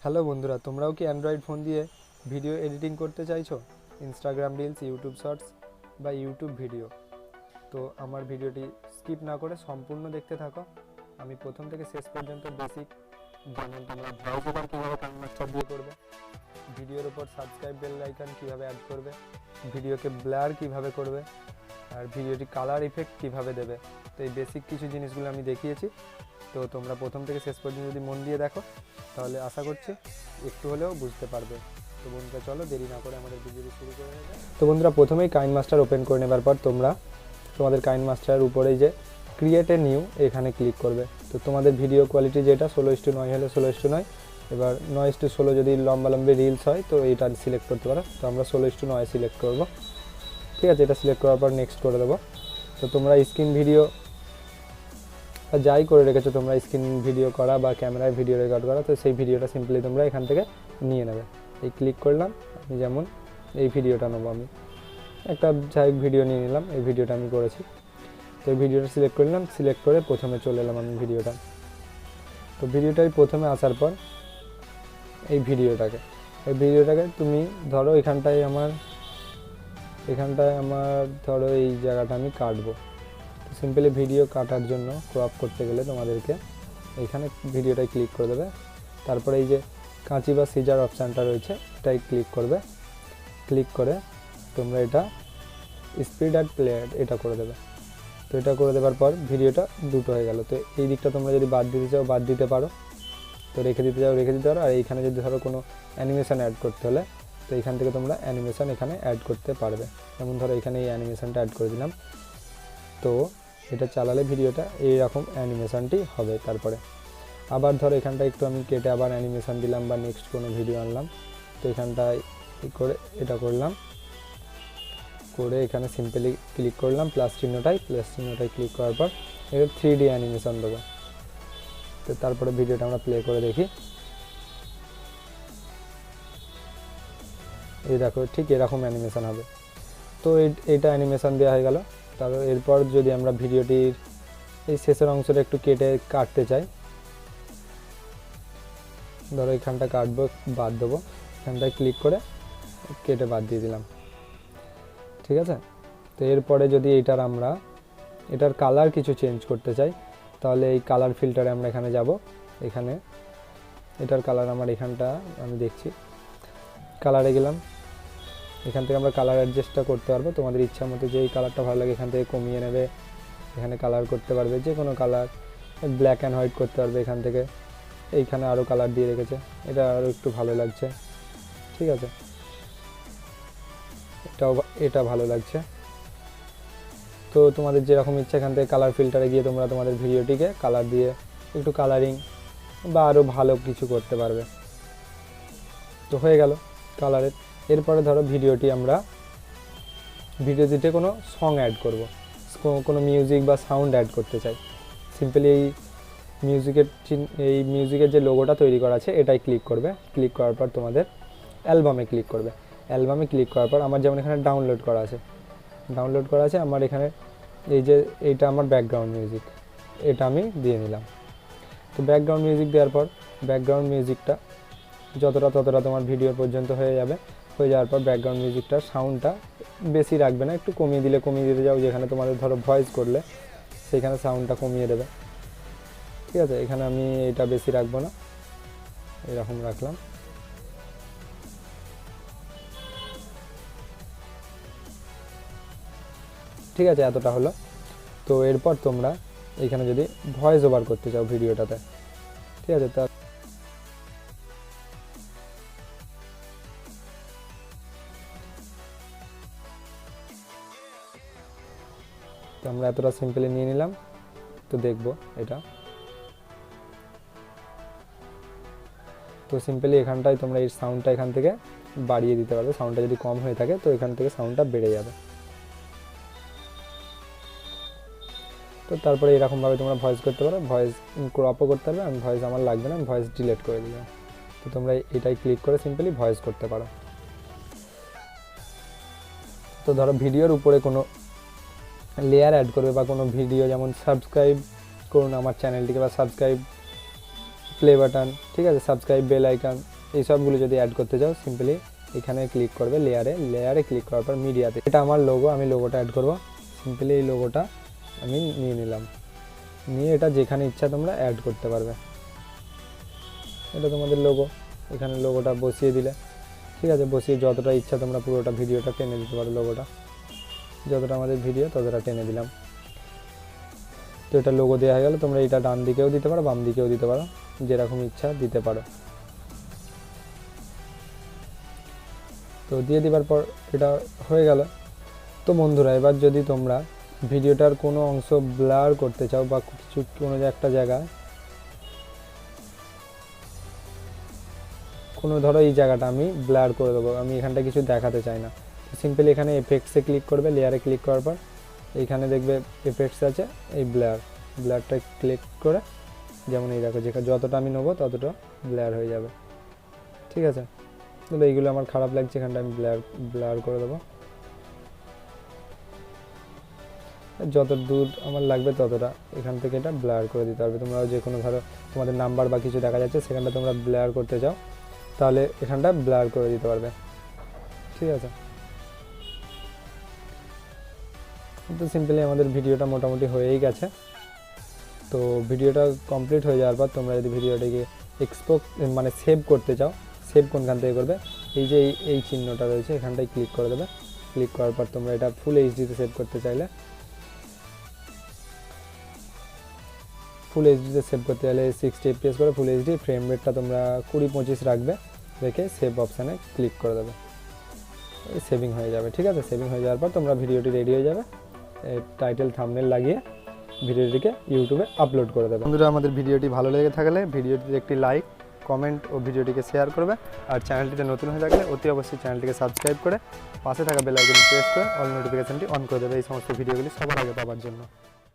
Hello বন্ধুরা, তোমরাও কি অ্যান্ড্রয়েড ফোন দিয়ে ভিডিও এডিটিং করতে চাইছো? ইনস্টাগ্রাম রিলস, ইউটিউব শর্টস বা ইউটিউব ভিডিও। তো আমার ভিডিওটি স্কিপ না করে সম্পূর্ণ দেখতে থাকো। আমি প্রথম থেকে শেষ পর্যন্ত বেসিক, যেমন তোমরা ভয়েস ওভার কীভাবে কাইনমাস্টার দিয়ে করবে, ভিডিওর উপর সাবস্ক্রাইব বেল আইকন কীভাবে অ্যাড করবে, ভিডিওকে ব্লার কীভাবে করবে, আর ভিডিওটি কালার ইফেক্ট কীভাবে দেবে, তো এই বেসিক কিছু জিনিসগুলো আমি দেখিয়েছি। তো তোমরা প্রথম থেকে শেষ পর্যন্ত যদি মন দিয়ে দেখো তাহলে আশা করছি একটু হলেও বুঝতে পারবে। তো বন্ধুরা চলো দেরি না করে আমাদের ভিডিওটি শুরু করে দেবে। তো বন্ধুরা প্রথমেই কাইনমাস্টার ওপেন করে নেবার পর তোমরা তোমাদের কাইনমাস্টারের উপরেই যে ক্রিয়েট এ নিউ এখানে ক্লিক করবে। তো তোমাদের ভিডিও কোয়ালিটি যেটা 16:9 হলে 16:9, এবার 9:16 যদি লম্বালম্বি রিলস হয় তো এইটা সিলেক্ট করতে পারো। তো আমরা 16:9 সিলেক্ট করব। ঠিক আছে, এটা সিলেক্ট করার পর নেক্সট করে দেবো। তো তোমরা স্ক্রিন ভিডিও যাই করে রেখেছো, তোমরা স্ক্রিন ভিডিও করা বা ক্যামেরায় ভিডিও রেকর্ড করা, তো সেই ভিডিওটা সিম্পলি তোমরা এখান থেকে নিয়ে নেবে। এই ক্লিক করলাম, আমি যেমন এই ভিডিওটা নেবো, আমি একটা যাই ভিডিও নিয়ে নিলাম, এই ভিডিওটা আমি করেছি। তো এই ভিডিওটা সিলেক্ট করলাম, সিলেক্ট করে প্রথমে চলে এলাম আমি ভিডিওটা। তো ভিডিওটাই প্রথমে আসার পর এই ভিডিওটাকে তুমি ধরো এখানটায় আমার ধরো এই জায়গাটা আমি কাটবো। সিম্পলি ভিডিও কাটার জন্য ক্রপ করতে গেলে তোমাদেরকে এখানে ভিডিওটাই ক্লিক করে দেবে। তারপরে এই যে কাঁচি বা সিজার অপশানটা রয়েছে এটাই ক্লিক করবে। ক্লিক করে তোমরা এটা স্পিড আর প্লে এটা করে দেবে। তো এটা করে দেওয়ার পর ভিডিওটা দুটো হয়ে গেল। তো এই দিকটা তোমরা যদি বাদ দিতে চাও বাদ দিতে পারো, তো রেখে দিতে পারো। আর এইখানে যদি ধরো কোনো অ্যানিমেশান অ্যাড করতে হলে তো এইখান থেকে তোমরা অ্যানিমেশান এখানে অ্যাড করতে পারবে। যেমন ধরো এখানে এই অ্যানিমেশানটা অ্যাড করে দিলাম। তো এটা চালালে ভিডিওটা এইরকম অ্যানিমেশানটি হবে। তারপরে আবার ধরো এখানটা একটু আমি কেটে আবার অ্যানিমেশান দিলাম বা নেক্সট কোনো ভিডিও আনলাম। তো এখানটায় করে এটা করলাম, করে এখানে সিম্পলি ক্লিক করলাম প্লাস চিহ্নটায় ক্লিক করার পর এটা 3D অ্যানিমেশান দেবো। তো তারপরে ভিডিওটা আমরা প্লে করে দেখি। এই দেখো ঠিক এরকম অ্যানিমেশান হবে। তো এইটা অ্যানিমেশান দেওয়া হয়ে গেল। তারপর এরপর যদি আমরা ভিডিওটির এই শেষের অংশটা একটু কাটতে চাই, ধরো এখানটা কাটবো, বাদ দেবো, এখানটায় ক্লিক করে কেটে বাদ দিয়ে দিলাম। ঠিক আছে। তো এরপরে যদি এটার কালার কিছু চেঞ্জ করতে চাই তাহলে এই কালার ফিল্টারে আমরা এখানে যাব। এখানে এটার কালার এখানটা আমি দেখছি, কালারে গেলাম। এখান থেকে আমরা কালার অ্যাডজাস্টটা করতে পারবো তোমাদের ইচ্ছা মতো। যেই কালারটা ভালো লাগে এখান থেকে কমিয়ে নেবে, এখানে কালার করতে পারবে যে কোনো কালার, ব্ল্যাক অ্যান্ড হোয়াইট করতে পারবে এখান থেকে। এইখানে আরও কালার দিয়ে রেখেছে, এটা আরও একটু ভালো লাগছে। ঠিক আছে, এটা ভালো লাগছে। তো তোমাদের যেরকম ইচ্ছা এখান থেকে কালার ফিল্টারে গিয়ে তোমরা তোমাদের ভিডিওটিকে কালার দিয়ে একটু কালারিং বা আরও ভালো কিছু করতে পারবে। তো হয়ে গেল কালারের। এরপরে ধরো ভিডিওটিতে কোনো সং অ্যাড করব, কোনো মিউজিক বা সাউন্ড অ্যাড করতে চাই। সিম্পলি এই মিউজিকের যে লোগোটা তৈরি করা আছে এটাই ক্লিক করবে। ক্লিক করার পর তোমাদের অ্যালবামে ক্লিক করবে। অ্যালবামে ক্লিক করার পর আমার যেমন এখানে ডাউনলোড করা আছে আমার এখানে এইটা আমার ব্যাকগ্রাউন্ড মিউজিক, এটা আমি দিয়ে নিলাম। তো ব্যাকগ্রাউন্ড মিউজিক দেওয়ার পর ব্যাকগ্রাউন্ড মিউজিকটা যতটা তোমার ভিডিও পর্যন্ত হয়ে যাওয়ার পর ব্যাকগ্রাউন্ড মিউজিকটার সাউন্ডটা বেশি রাখবে না, একটু কমিয়ে দিতে যাও। যেখানে তোমাদের ধরো ভয়েস করলে সেইখানে সাউন্ডটা কমিয়ে দেবে। ঠিক আছে, এখানে আমি এটা বেশি রাখবো না, এরকম রাখলাম। ঠিক আছে, এতটা হলো। তো এরপর তোমরা এখানে যদি ভয়েস ওভার করতে চাও ভিডিওটাতে, ঠিক আছে, তো আমরা এতটা সিম্পলি নিয়ে নিলাম। তো দেখবো এটা। তো সিম্পলি এখানটায় তোমরা এই সাউন্ডটা এখান থেকে বাড়িয়ে দিতে পারবে। সাউন্ডটা যদি কম হয়ে থাকে তো এখান থেকে সাউন্ডটা বেড়ে যাবে। তো তারপরে এরকমভাবে তোমরা ভয়েস করতে পারো, ভয়েস ক্রপও করতে পারবে। আমি ভয়েস আমার লাগবে না, আমি ভয়েস ডিলিট করে দিলাম। তো তোমরা এটাই ক্লিক করে সিম্পলি ভয়েস করতে পারো। তো ধরো ভিডিওর উপরে কোনো লেয়ার অ্যাড করবে বা কোনো ভিডিও, যেমন সাবস্ক্রাইব করুন আমার চ্যানেলটিকে বা সাবস্ক্রাইব প্লে বাটন, ঠিক আছে, সাবস্ক্রাইব বেল আইকন, এই সবগুলো যদি অ্যাড করতে চাও সিম্পলি এখানে ক্লিক করবে, লেয়ারে ক্লিক করার পর মিডিয়াতে, এটা আমার লোগো, আমি লোগোটা অ্যাড করব। সিম্পলি এই লোগোটা আমি নিয়ে নিলাম, নিয়ে এটা যেখানে ইচ্ছা তোমরা অ্যাড করতে পারবে। এটা তোমাদের লোগো, এখানে লোগোটা বসিয়ে দিলে, ঠিক আছে, বসিয়ে যতটা ইচ্ছা তোমরা পুরোটা ভিডিওটা টেনে দিতে পারো, লোগোটা যতটা আমাদের ভিডিও ততটা টেনে দিলাম। তো এটা লোগো দেওয়া হয়ে গেল। তোমরা এটা ডান দিকেও দিতে পারো, বাম দিকেও দিতে পারো, যেরকম ইচ্ছা দিতে পারো। তো দিয়ে দেওয়ার পর এটা হয়ে গেল। তো বন্ধুরা, এবার যদি তোমরা ভিডিওটার কোনো অংশ ব্লার করতে চাও বা কিছু কোনো একটা জায়গায়, কোনো ধরো এই জায়গাটা আমি ব্লার করে দেবো, আমি এখানটা কিছু দেখাতে চাই না, সিম্পলি এখানে এফেক্টসে ক্লিক করবে, লেয়ারে ক্লিক করার পর এইখানে দেখবে এফেক্টস আছে, এই ব্লারটা ক্লিক করে, যেমন এই দেখো যেখানে যতটা আমি নেবো ততটা ব্লার হয়ে যাবে, ঠিক আছে। তো এইগুলো আমার খারাপ লাগছে, এখানটা আমি ব্লার করে দেবো, যত দূর আমার লাগবে ততটা এখান থেকে এটা ব্লার করে দিতে পারবে। তোমরা যে কোনো ধরো তোমাদের নাম্বার বা কিছু দেখা যাচ্ছে সেখানটা তোমরা ব্লার করতে চাও, তাহলে এখানটা ব্লার করে দিতে পারবে, ঠিক আছে। তো সিম্পলি আমাদের ভিডিওটা মোটামুটি হয়েই গেছে। তো ভিডিওটা কমপ্লিট হয়ে যাওয়ার পর তোমরা যদি ভিডিওটাকে মানে সেভ করতে চাও, সেভ কোনখান থেকে করবে, এই যে এই চিহ্নটা রয়েছে এখানটায় ক্লিক করে দেবে। ক্লিক করার পর তোমরা এটা ফুল এইচডিতে সেভ করতে চাইলে, ফুল এইচডিতে সেভ করতে চাইলে 60 fps করে ফুল এইচডি, ফ্রেম রেটটা তোমরা 20-25 রাখবে, রেখে সেভ অপশানে ক্লিক করে দেবে, সেভিং হয়ে যাবে, ঠিক আছে। সেভিং হয়ে যাওয়ার পর তোমরা ভিডিওটি রেডি হয়ে যাবে, টাইটেল থাম্বনেল লাগিয়ে ভিডিওটিকে ইউটিউবে আপলোড করে দেবে। বন্ধুরা, আমাদের ভিডিওটি ভালো লেগে থাকলে ভিডিওটিতে একটি লাইক, কমেন্ট ও ভিডিওটিকে শেয়ার করবে। আর চ্যানেলটিতে নতুন হয়ে থাকলে অতি অবশ্যই চ্যানেলটিকে সাবস্ক্রাইব করে পাশে থাকা বেল আইকন প্রেস করে অল নোটিফিকেশনটি অন করে দেবে, এই সমস্ত ভিডিওগুলি সবার আগে পাওয়ার জন্য।